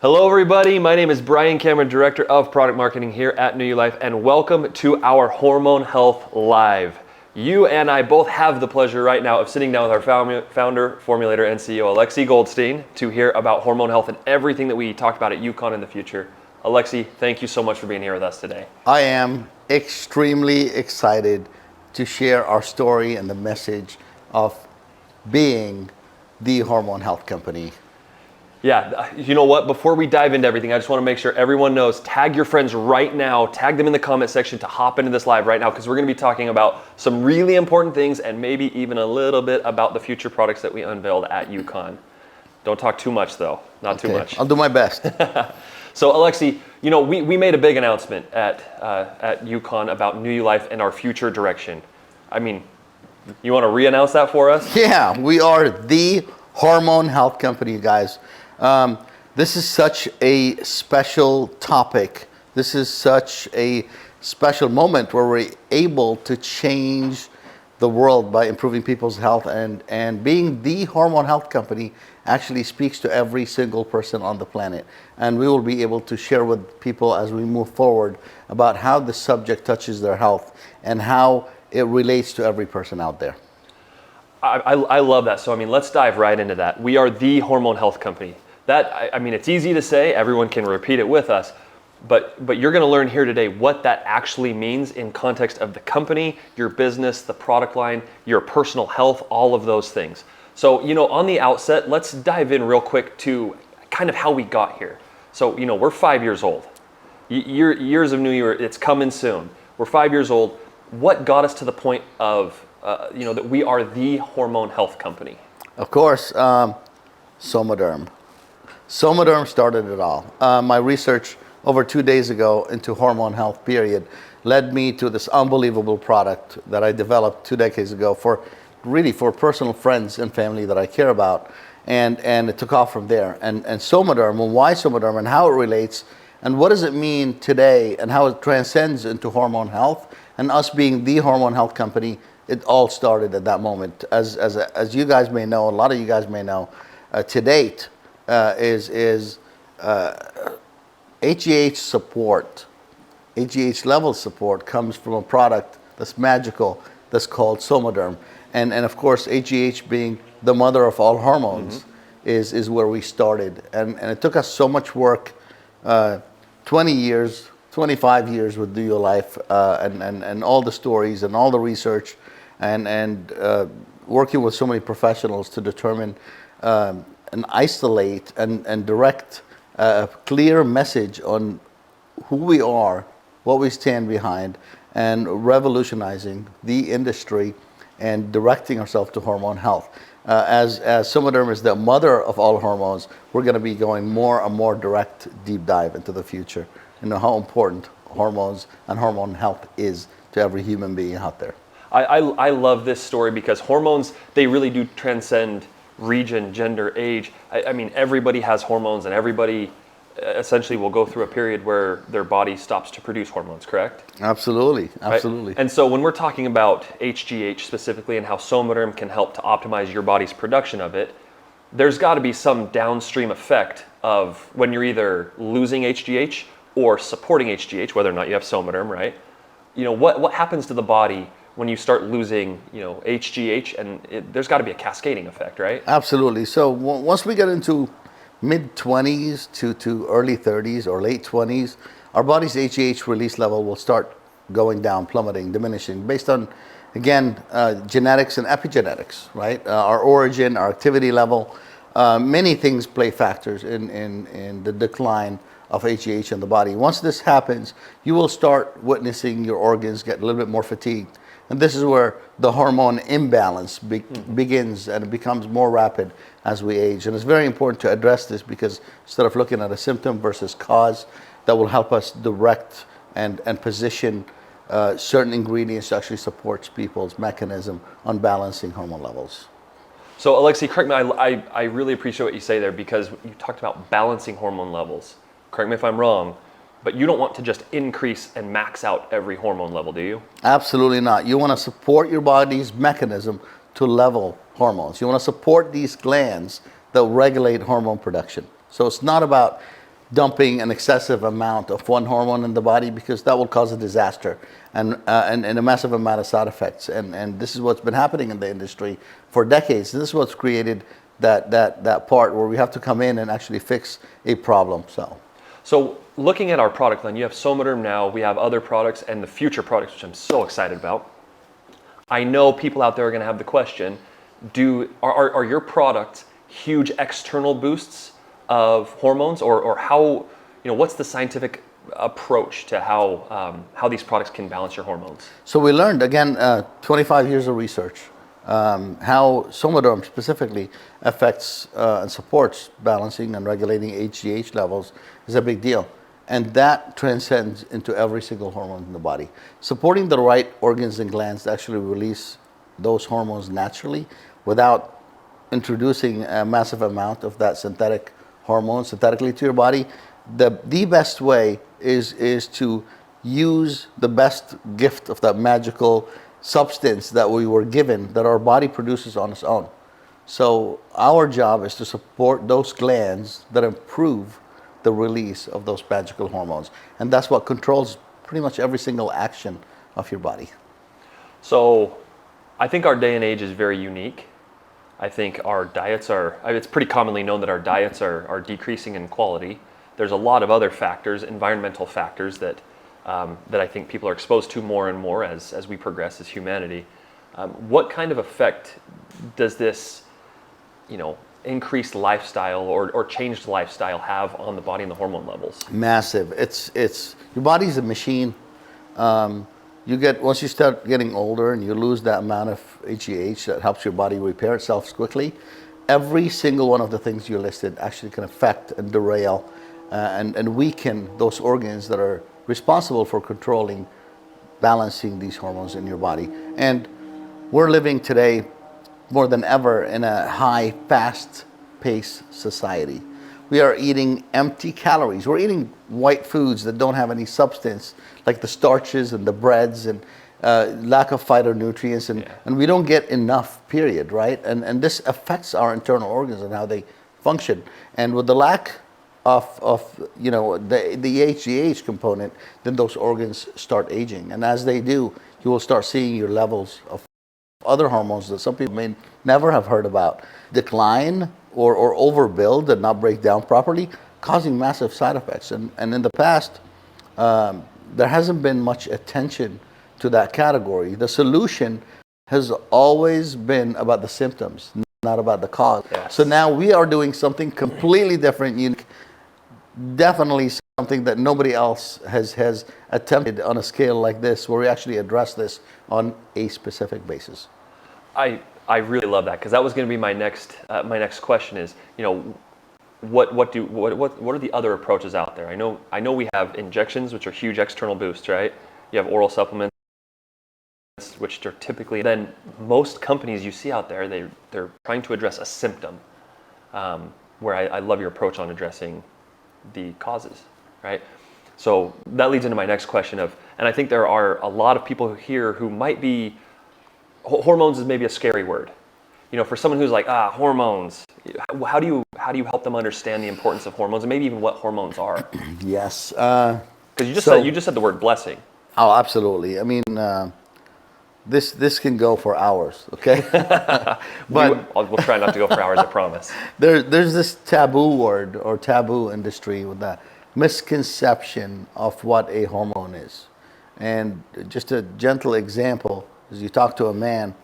Hello everybody, my name is Brian Cameron, Director of Product Marketing here at New You Life, and welcome to our Hormone Health Live. You and I both have the pleasure right now of sitting down with our founder, formulator, and CEO, Alexy Goldstein, to hear about hormone health and everything that we talked about at UConn in the future. Alexy, thank you so much for being here with us today. I am extremely excited to share our story and the message of being the hormone health company. Yeah, you know what? Before we dive into everything, I just want to make sure everyone knows, tag your friends right now, tag them in the comment section to hop into this live right now, because we're going to be talking about some really important things and maybe even a little bit about the future products that we unveiled at UConn. Don't talk too much though, not too much. I'll do my best. So Alexy, you know, we made a big announcement at UConn about New You Life and our future direction. I mean, you want to re-announce that for us? Yeah, we are the hormone health company, you guys. This is such a special topic. This is such a special moment where we're able to change the world by improving people's health, and being the hormone health company actually speaks to every single person on the planet. And we will be able to share with people as we move forward about how the subject touches their health and how it relates to every person out there. I love that. So, I mean, let's dive right into that. We are the hormone health company. That, I mean, it's easy to say, everyone can repeat it with us, but you're going to learn here today what that actually means in context of the company, your business, the product line, your personal health, all of those things. So, you know, on the outset, let's dive in real quick to kind of how we got here. So, you know, we're 5 years old. Years of New Year, it's coming soon. We're 5 years old. What got us to the point of, you know, that we are the hormone health company? Of course, SomaDerm. SomaDerm started it all. My research over 2 days ago into hormone health period led me to this unbelievable product that I developed 2 decades ago for personal friends and family that I care about. And it took off from there. And SomaDerm, and why SomaDerm, and how it relates, and what does it mean today, and how it transcends into hormone health, and us being the hormone health company, it all started at that moment. As you guys may know, a lot of you guys may know, to date, HGH support, HGH level support comes from a product that's magical, that's called SomaDerm. And of course, HGH being the mother of all hormones, is where we started. And it took us so much work, 20 years, 25 years with New You Life, and all the stories and all the research, and working with so many professionals to determine and isolate and direct a clear message on who we are, what we stand behind, and revolutionizing the industry and directing ourselves to hormone health. As SomaDerm is the mother of all hormones, we're going to be going more and more direct deep dive into the future and know how important hormones and hormone health is to every human being out there. I love this story because hormones, they really do transcend region, gender, age. I mean, everybody has hormones, and everybody essentially will go through a period where their body stops to produce hormones, correct? Absolutely, absolutely. Right? And so when we're talking about HGH specifically and how SomaDerm can help to optimize your body's production of it, there's got to be some downstream effect of when you're either losing HGH or supporting HGH, whether or not you have SomaDerm, right? You know, what happens to the body when you start losing, you know, HGH, and there's got to be a cascading effect, right? Absolutely. So once we get into mid-20s to early 30s or late 20s, our body's HGH release level will start going down, plummeting, diminishing, based on, again, genetics and epigenetics, right? Our origin, our activity level, many things play factors in the decline of HGH in the body. Once this happens, you will start witnessing your organs get a little bit more fatigued. And this is where the hormone imbalance begins, and it becomes more rapid as we age. And it's very important to address this, because instead of looking at a symptom versus cause, that will help us direct and position certain ingredients to actually support people's mechanism on balancing hormone levels. So Alexy, correct me, I really appreciate what you say there, because you talked about balancing hormone levels. Correct me if I'm wrong, but you don't want to just increase and max out every hormone level, do you? Absolutely not. You want to support your body's mechanism to level hormones. You want to support these glands that regulate hormone production. So it's not about dumping an excessive amount of one hormone in the body, because that will cause a disaster and a massive amount of side effects. And this is what's been happening in the industry for decades. This is what's created that part where we have to come in and actually fix a problem. So looking at our product line, you have SomaDerm now, we have other products and the future products, which I'm so excited about. I know people out there are going to have the question, are your products huge external boosts of hormones, or how, what's the scientific approach to how these products can balance your hormones? So we learned, again, 25 years of research, how SomaDerm specifically affects and supports balancing and regulating HGH levels is a big deal. And that transcends into every single hormone in the body. Supporting the right organs and glands to actually release those hormones naturally without introducing a massive amount of that synthetic hormone synthetically to your body. The best way is to use the best gift of that magical substance that we were given, that our body produces on its own. So our job is to support those glands that improve the release of those magical hormones. And that's what controls pretty much every single action of your body. So I think our day and age is very unique. I think our diets it's pretty commonly known that our diets are decreasing in quality. There's a lot of other factors, environmental factors that I think people are exposed to more and more as we progress as humanity. What kind of effect does this, increased lifestyle or changed lifestyle have on the body and the hormone levels? Massive. It's your body's a machine. Once you start getting older and you lose that amount of HGH that helps your body repair itself quickly, every single one of the things you listed actually can affect and derail and weaken those organs that are responsible for controlling, balancing these hormones in your body. And we're living today more than ever in a high, fast-paced society. We are eating empty calories. We're eating white foods that don't have any substance, like the starches and the breads, and lack of phytonutrients, and we don't get enough, period, right? And this affects our internal organs and how they function. And with the lack of the HGH component, then those organs start aging. And as they do, you will start seeing your levels of other hormones that some people may never have heard about decline or overbuild and not break down properly, causing massive side effects. And in the past, there hasn't been much attention to that category. The solution has always been about the symptoms, not about the cause. Yes. So now we are doing something completely different, unique, definitely something that nobody else has attempted on a scale like this, where we actually address this on a specific basis. I really love that, because that was going to be my next question is, what are the other approaches out there? I know we have injections, which are huge external boosts, right? You have oral supplements, which are typically, then most companies you see out there, they're trying to address a symptom, where I love your approach on addressing the causes, right? So that leads into my next question and I think there are a lot of people here who might be, hormones is maybe a scary word. For someone who's like, hormones, how do you help them understand the importance of hormones and maybe even what hormones are? Yes. Because you just said the word blessing. Oh, absolutely. I mean, this can go for hours, okay? But we'll try not to go for hours, I promise. There's this taboo word or taboo industry with that misconception of what a hormone is. And just a gentle example is you talk to a man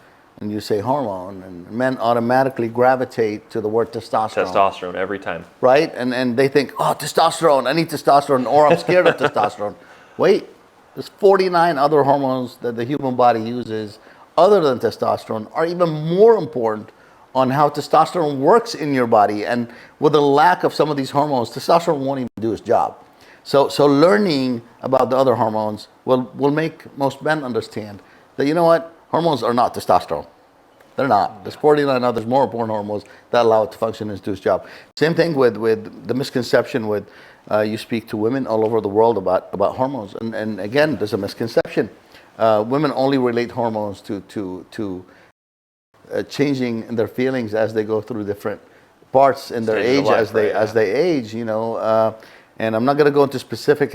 and you say hormone, and men automatically gravitate to the word testosterone. Testosterone every time. Right? And they think, oh, testosterone, I need testosterone, or I'm scared of testosterone. Wait, there's 49 other hormones that the human body uses other than testosterone are even more important on how testosterone works in your body. And with the lack of some of these hormones, testosterone won't even do its job. So learning about the other hormones will make most men understand that, you know what, hormones are not testosterone. They're not. There's 49 others more important hormones that allow it to function and do its job. Same thing with the misconception with you speak to women all over the world about hormones. And again, there's a misconception. Women only relate hormones to changing in their feelings as they go through different parts in their age, as they age, And I'm not going to go into specific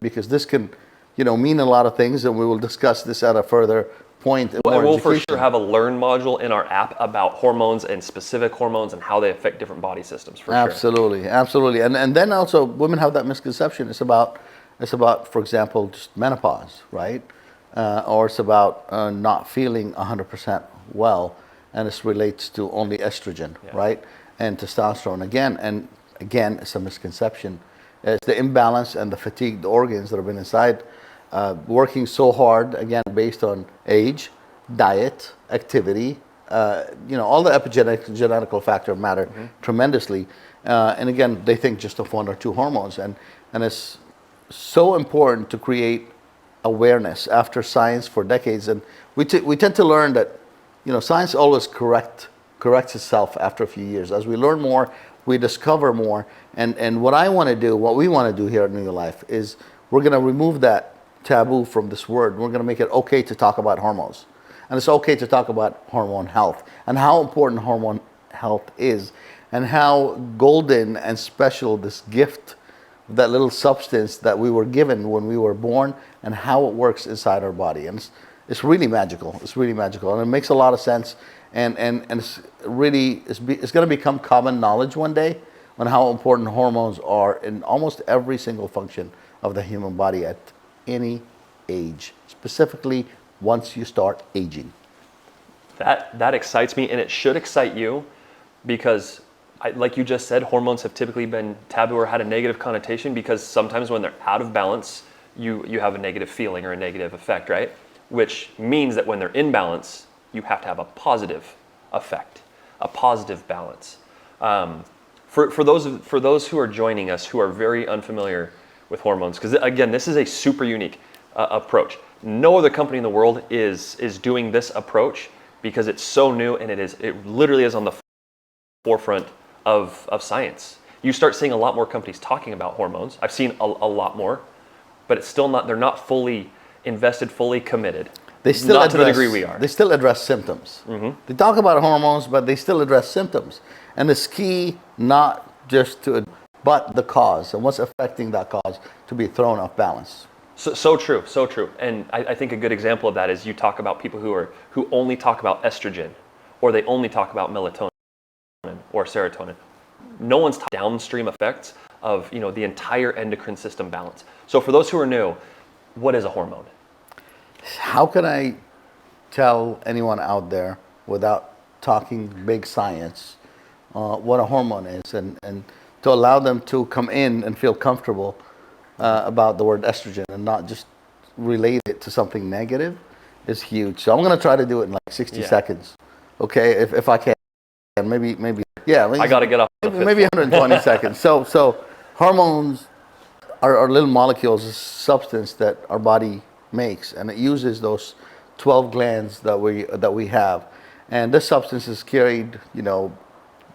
because this can, mean a lot of things, and we will discuss this at a further point. We'll for sure have a learn module in our app about hormones and specific hormones and how they affect different body systems, for sure. Absolutely. And then also, women have that misconception. It's about, for example, just menopause, right? Or it's about not feeling 100% well, and this relates to only estrogen, right? And testosterone. Again, it's a misconception. It's the imbalance and the fatigued organs that have been inside, working so hard, again, based on age, diet, activity, all the epigenetical factors matter tremendously. And again, they think just of one or two hormones. And it's so important to create awareness after science for decades. And we tend to learn that, science always corrects itself after a few years. As we learn more, we discover more. And what we want to do here at New Life is we're going to remove that taboo from this word. We're going to make it okay to talk about hormones. And it's okay to talk about hormone health and how important hormone health is and how golden and special this gift, that little substance that we were given when we were born, and how it works inside our body. And it's really magical. It's really magical. And it makes a lot of sense. And it's going to become common knowledge one day on how important hormones are in almost every single function of the human body at any age, specifically once you start aging. That excites me, and it should excite you, because like you just said, hormones have typically been taboo or had a negative connotation, because sometimes when they're out of balance, you have a negative feeling or a negative effect, right? Which means that when they're in balance, you have to have a positive effect, a positive balance. For those who are joining us who are very unfamiliar with hormones, because again, this is a super unique approach. No other company in the world is doing this approach, because it's so new, and it literally is on the forefront of science. You start seeing a lot more companies talking about hormones. I've seen a lot more, but it's still not. They're not fully invested, fully committed. They still not to the degree we are. They still address symptoms. They talk about hormones, but they still address symptoms. And it's key not just but the cause and what's affecting that cause to be thrown off balance. So true. And I think a good example of that is you talk about people who only talk about estrogen, or they only talk about melatonin or serotonin. No one's talking downstream effects of the entire endocrine system balance. So for those who are new, what is a hormone? How can I tell anyone out there without talking big science what a hormone is, and to allow them to come in and feel comfortable about the word estrogen and not just relate it to something negative is huge. So I'm going to try to do it in like 60 seconds. Okay, if I can. Maybe I got to get off. Maybe 120 seconds. So hormones are little molecules, a substance that our body makes, and it uses those 12 glands that we have. And this substance is carried,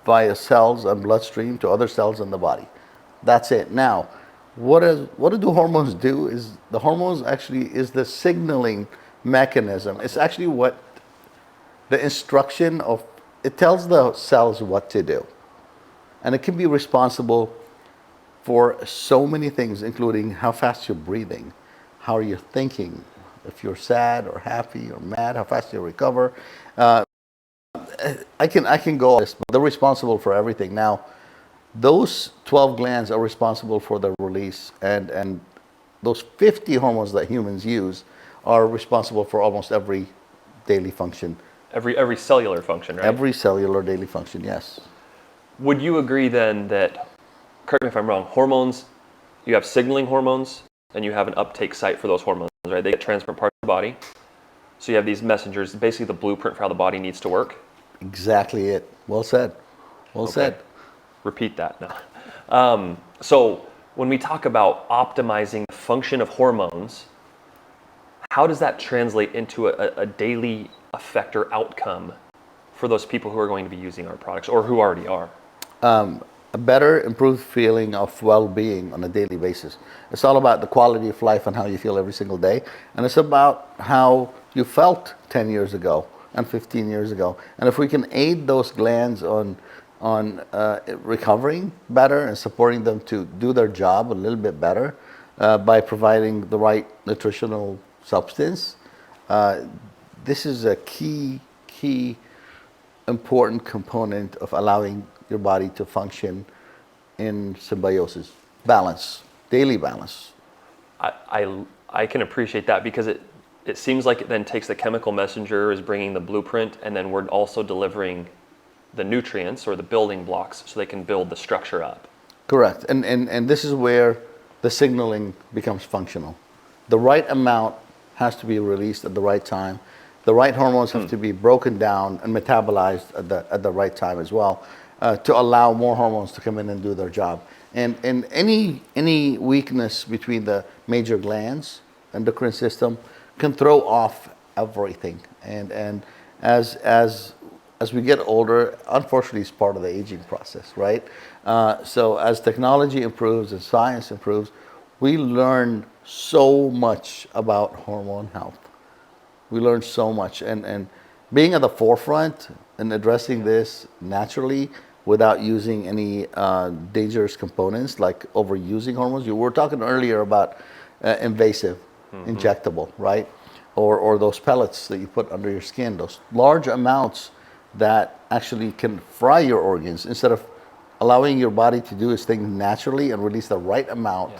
via cells and bloodstream to other cells in the body. That's it. Now, what do hormones do? Is the hormones actually is the signaling mechanism. It's actually what the instruction of, it tells the cells what to do. And it can be responsible for so many things, including how fast you're breathing, how you're thinking, if you're sad or happy or mad, how fast you recover. I can go on this, but they're responsible for everything. Now, those 12 glands are responsible for the release, and those 50 hormones that humans use are responsible for almost every daily function. Every cellular function, right? Every cellular daily function, yes. Would you agree then that, correct me if I'm wrong, hormones, you have signaling hormones and you have an uptake site for those hormones, right? They get transferred parts of the body. So you have these messengers, basically the blueprint for how the body needs to work. Exactly it. Well said. Well said. Repeat that now. So when we talk about optimizing the function of hormones, how does that translate into a daily effect or outcome for those people who are going to be using our products or who already are? A better, improved feeling of well-being on a daily basis. It's all about the quality of life and how you feel every single day. And it's about how you felt 10 years ago and 15 years ago. And if we can aid those glands on recovering better and supporting them to do their job a little bit better by providing the right nutritional substance. This is a key important component of allowing your body to function in symbiosis, balance, daily balance. I can appreciate that because it seems like it then takes the chemical messenger is bringing the blueprint, and then we're also delivering the nutrients or the building blocks so they can build the structure up. Correct. And this is where the signaling becomes functional. The right amount has to be released at the right time. The right hormones have to be broken down and metabolized at the right time as well to allow more hormones to come in and do their job. And any weakness between the major glands, endocrine system, can throw off everything. And as we get older, unfortunately, it's part of the aging process, right? So as technology improves and science improves, we learn so much about hormone health. We learn so much. And being at the forefront and addressing this naturally without using any dangerous components like overusing hormones. You were talking earlier about invasive, injectable, right? Or those pellets that you put under your skin, those large amounts that actually can fry your organs instead of allowing your body to do its thing naturally and release the right amount,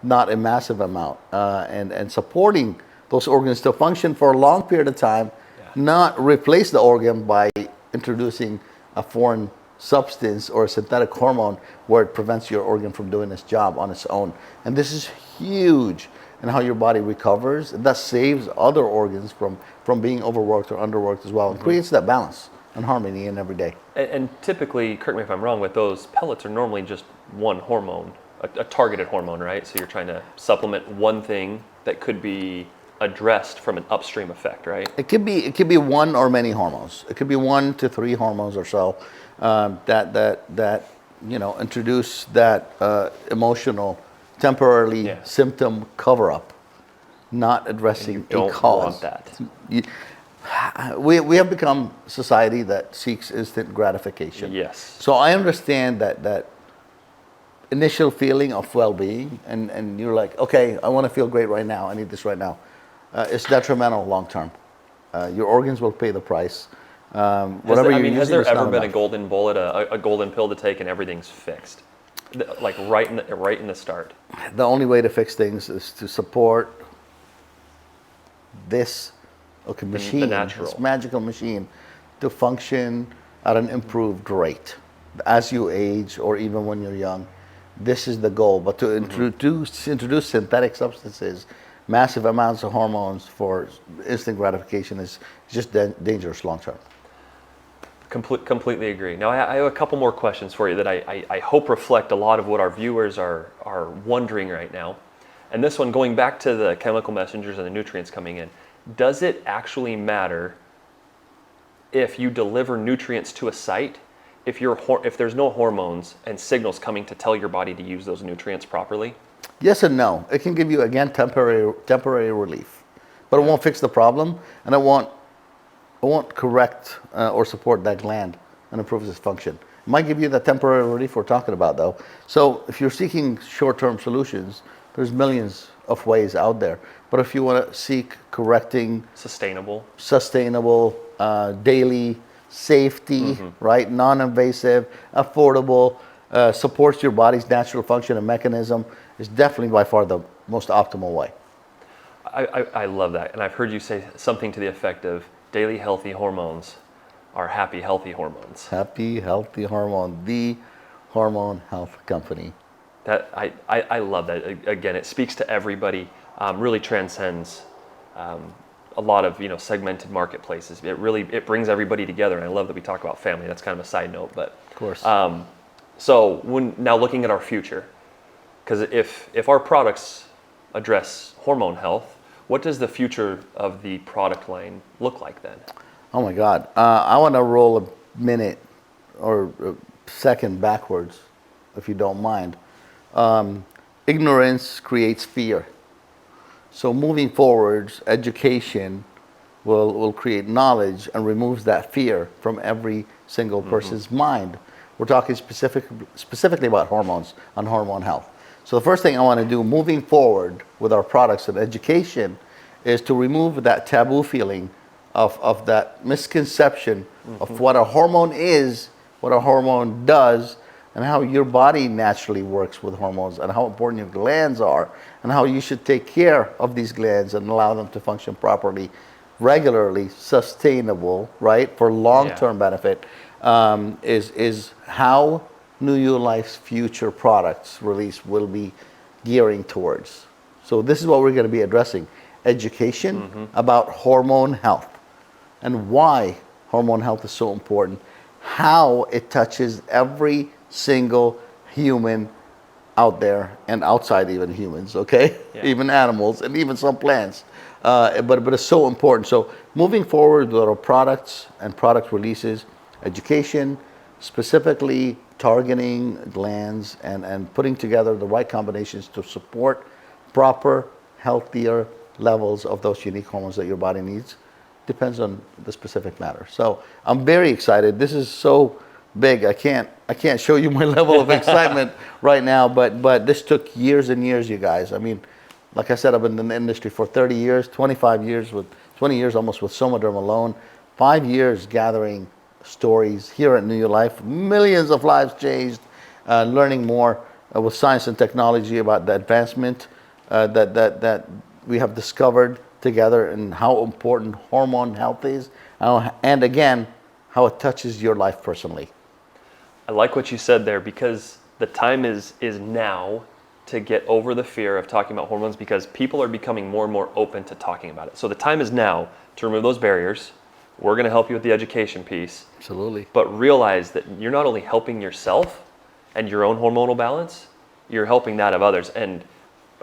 not a massive amount, and supporting those organs to function for a long period of time, not replace the organ by introducing a foreign substance or a synthetic hormone where it prevents your organ from doing its job on its own. And this is huge in how your body recovers. That saves other organs from being overworked or underworked as well, and creates that balance and harmony in every day. And typically, correct me if I'm wrong, with those pellets are normally just one hormone, a targeted hormone, right? So you're trying to supplement one thing that could be addressed from an upstream effect, right? It could be one or many hormones. It could be 1 to 3 hormones or so that introduce that emotional, temporarily symptom cover up, not addressing a cause. Want that. We have become a society that seeks instant gratification. Yes. So I understand that initial feeling of well-being, and you're like, okay, I want to feel great right now. I need this right now. It's detrimental long term. Your organs will pay the price. Has there ever been a golden bullet, a golden pill to take, and everything's fixed? Like right in the start. The only way to fix things is to support this machine, this magical machine, to function at an improved rate as you age or even when you're young. This is the goal. But to introduce synthetic substances, massive amounts of hormones for instant gratification is just dangerous long term. Completely agree. Now, I have a couple more questions for you that I hope reflect a lot of what our viewers are wondering right now. And this one, going back to the chemical messengers and the nutrients coming in, does it actually matter if you deliver nutrients to a site if there's no hormones and signals coming to tell your body to use those nutrients properly? Yes and no. It can give you, again, temporary relief, but it won't fix the problem, and it won't correct or support that gland and improve its function. It might give you the temporary relief we're talking about, though. So if you're seeking short-term solutions, there's millions of ways out there. But if you want to seek correcting, sustainable, daily safety, right, non-invasive, affordable, supports your body's natural function and mechanism, is definitely by far the most optimal way. I love that. And I've heard you say something to the effect of daily healthy hormones are happy, healthy hormones. Happy, healthy hormone, the hormone health company. That I love that. Again, it speaks to everybody, really transcends a lot of segmented marketplaces. It brings everybody together, and I love that we talk about family. That's kind of a side note, but of course. So when now looking at our future, because if our products address hormone health, what does the future of the product line look like then? Oh my God. I want to roll a minute or a second backwards, if you don't mind. Ignorance creates fear. So moving forwards, education will create knowledge and removes that fear from every single person's mind. We're talking specifically about hormones and hormone health. So the first thing I want to do moving forward with our products and education is to remove that taboo feeling of that misconception of what a hormone is, what a hormone does, and how your body naturally works with hormones, and how important your glands are, and how you should take care of these glands and allow them to function properly, regularly, sustainable, right, for long-term benefit, is how New You Life's future products release will be gearing towards. So this is what we're going to be addressing. Education about hormone health and why hormone health is so important, how it touches every single human out there and outside even humans, okay? Yeah. Even animals and even some plants. But it's so important. So moving forward with our products and product releases, education, specifically targeting glands and putting together the right combinations to support proper, healthier levels of those unique hormones that your body needs, depends on the specific matter. So I'm very excited. This is so big. I can't show you my level of excitement right now, but this took years and years, you guys. I mean, like I said, I've been in the industry for 30 years, 25 years, 20 years almost with SomaDerm alone, 5 years gathering stories here at New You Life, millions of lives changed, learning more with science and technology about the advancement that we have discovered together and how important hormone health is, and again, how it touches your life personally. I like what you said there, because the time is now to get over the fear of talking about hormones, because people are becoming more and more open to talking about it. So the time is now to remove those barriers. We're going to help you with the education piece. Absolutely. But realize that you're not only helping yourself and your own hormonal balance, you're helping that of others. And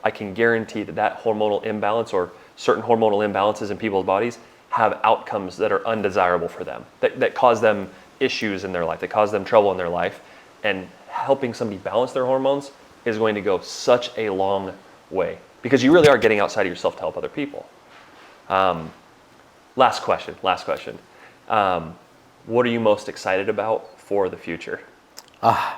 I can guarantee that hormonal imbalance or certain hormonal imbalances in people's bodies have outcomes that are undesirable for them, that cause them issues in their life, that cause them trouble in their life. And helping somebody balance their hormones is going to go such a long way, because you really are getting outside of yourself to help other people. Last question. What are you most excited about for the future? I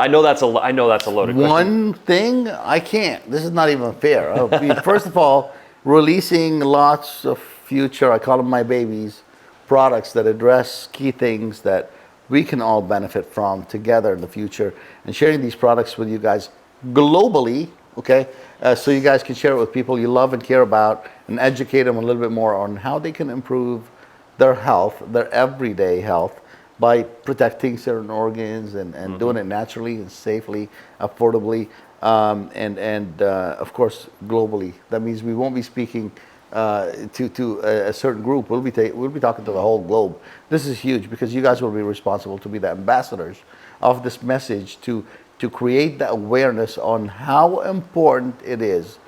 know that's a loaded question. One thing, I can't. This is not even fair. I mean, first of all, releasing lots of future, I call them my babies, products that address key things that we can all benefit from together in the future, and sharing these products with you guys globally, okay? So you guys can share it with people you love and care about, and educate them a little bit more on how they can improve their health, their everyday health, by protecting certain organs and doing it naturally and safely, affordably, and of course globally. That means we won't be speaking to a certain group. We'll be talking to the whole globe. This is huge, because you guys will be responsible to be the ambassadors of this message, to create the awareness on how important it is.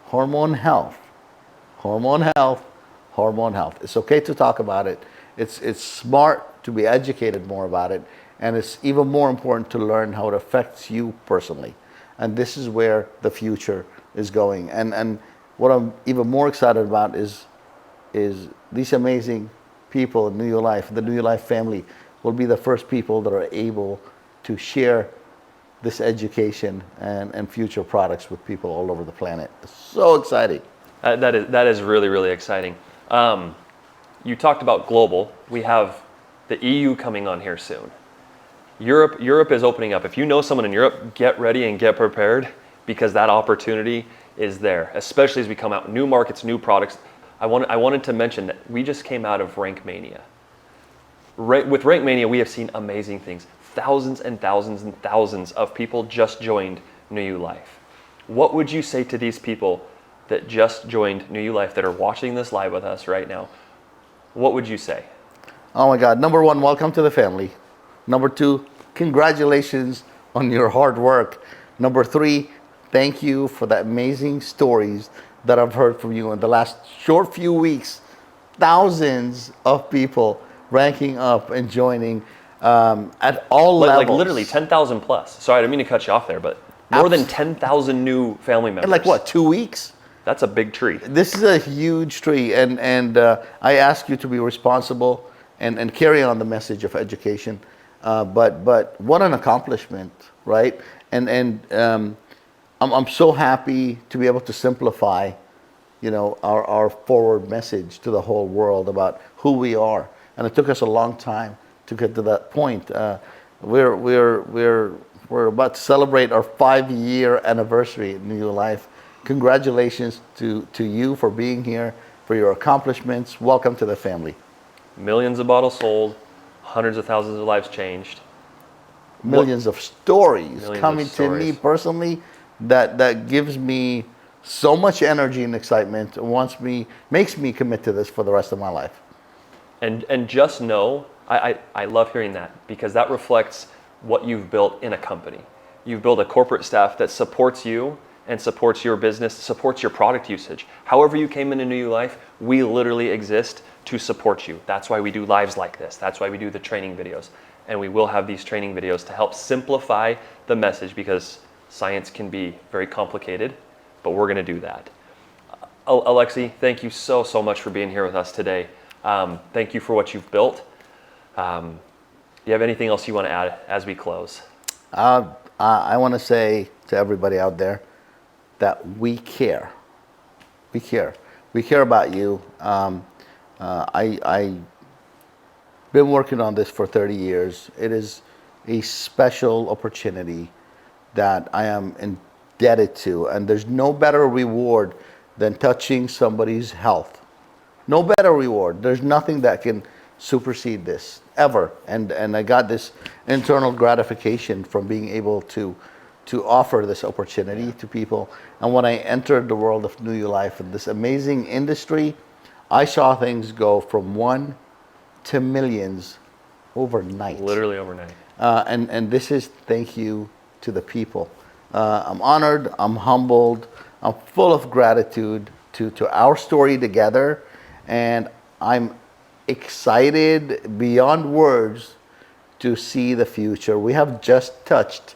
Hormone health. It's okay to talk about it. It's smart to be educated more about it, and it's even more important to learn how it affects you personally. And this is where the future is going. And what I'm even more excited about is these amazing people in New You Life, the New You Life family, will be the first people that are able to share this education and future products with people all over the planet. It's so exciting. That is really, really exciting. You talked about global. We have the EU coming on here soon. Europe is opening up. If you know someone in Europe, get ready and get prepared, because that opportunity is there, especially as we come out, new markets, new products. I wanted to mention that we just came out of Rank Mania. With Rank Mania, we have seen amazing things. Thousands and thousands and thousands of people just joined New You Life. What would you say to these people that just joined New You Life, that are watching this live with us right now? What would you say? Oh my God. Number one, welcome to the family. Number two, congratulations on your hard work. Number three, thank you for the amazing stories that I've heard from you in the last short few weeks. Thousands of people ranking up and joining at all levels. Like literally 10,000 plus. Sorry, I didn't mean to cut you off there, but more than 10,000 new family members. In like what, 2 weeks? That's a big tree. This is a huge tree, and I ask you to be responsible and carry on the message of education. But what an accomplishment, right? And I'm so happy to be able to simplify, our forward message to the whole world about who we are. And it took us a long time to get to that point. We're about to celebrate our 5-year anniversary in New Life. Congratulations to you for being here, for your accomplishments. Welcome to the family. Millions of bottles sold, hundreds of thousands of lives changed. Millions of stories coming to me personally that gives me so much energy and excitement, makes me commit to this for the rest of my life. And just know, I love hearing that, because that reflects what you've built in a company. You've built a corporate staff that supports you and supports your business, supports your product usage. However you came into New Life, we literally exist to support you. That's why we do lives like this. That's why we do the training videos. And we will have these training videos to help simplify the message, because science can be very complicated, but we're gonna do that. Alexy, thank you so much for being here with us today. Thank you for what you've built. Do you have anything else you want to add as we close? I want to say to everybody out there that we care. We care. We care about you. I've been working on this for 30 years. It is a special opportunity that I am indebted to, and there's no better reward than touching somebody's health. No better reward. There's nothing that can supersede this ever, and I got this internal gratification from being able to offer this opportunity to people. And when I entered the world of New Life in this amazing industry, I saw things go from 1 to millions overnight. Literally overnight. And this is thank you to the people. I'm honored, I'm humbled, I'm full of gratitude to our story together, and I'm excited beyond words to see the future. We have just touched.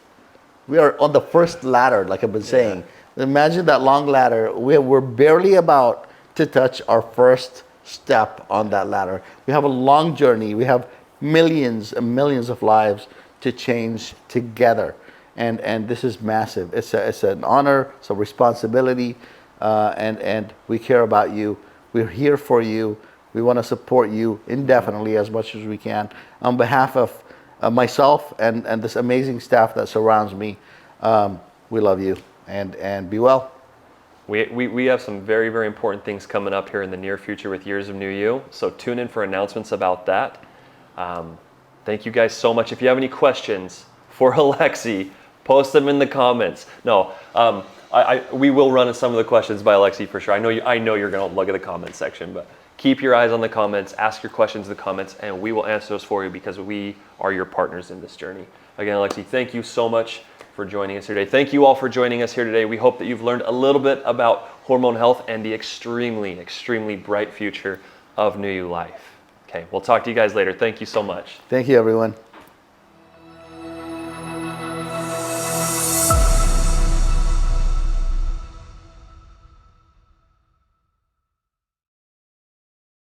We are on the first ladder, like I've been saying. Imagine that long ladder. We're barely about to touch our first step on that ladder. We have a long journey. We have millions and millions of lives to change together. And this is massive. It's an honor, it's a responsibility, and we care about you. We're here for you. We want to support you indefinitely as much as we can. On behalf of myself and this amazing staff that surrounds me, we love you, and be well. We have some very, very important things coming up here in the near future with Years of New You, so tune in for announcements about that. Thank you guys so much. If you have any questions for Alexy, post them in the comments. No, we will run some of the questions by Alexy for sure. I know you're going to look at the comment section, but keep your eyes on the comments, ask your questions in the comments, and we will answer those for you, because we are your partners in this journey. Again, Alexy, thank you so much for joining us here today. Thank you all for joining us here today. We hope that you've learned a little bit about hormone health and the extremely, extremely bright future of New Life. Okay, we'll talk to you guys later. Thank you so much. Thank you, everyone.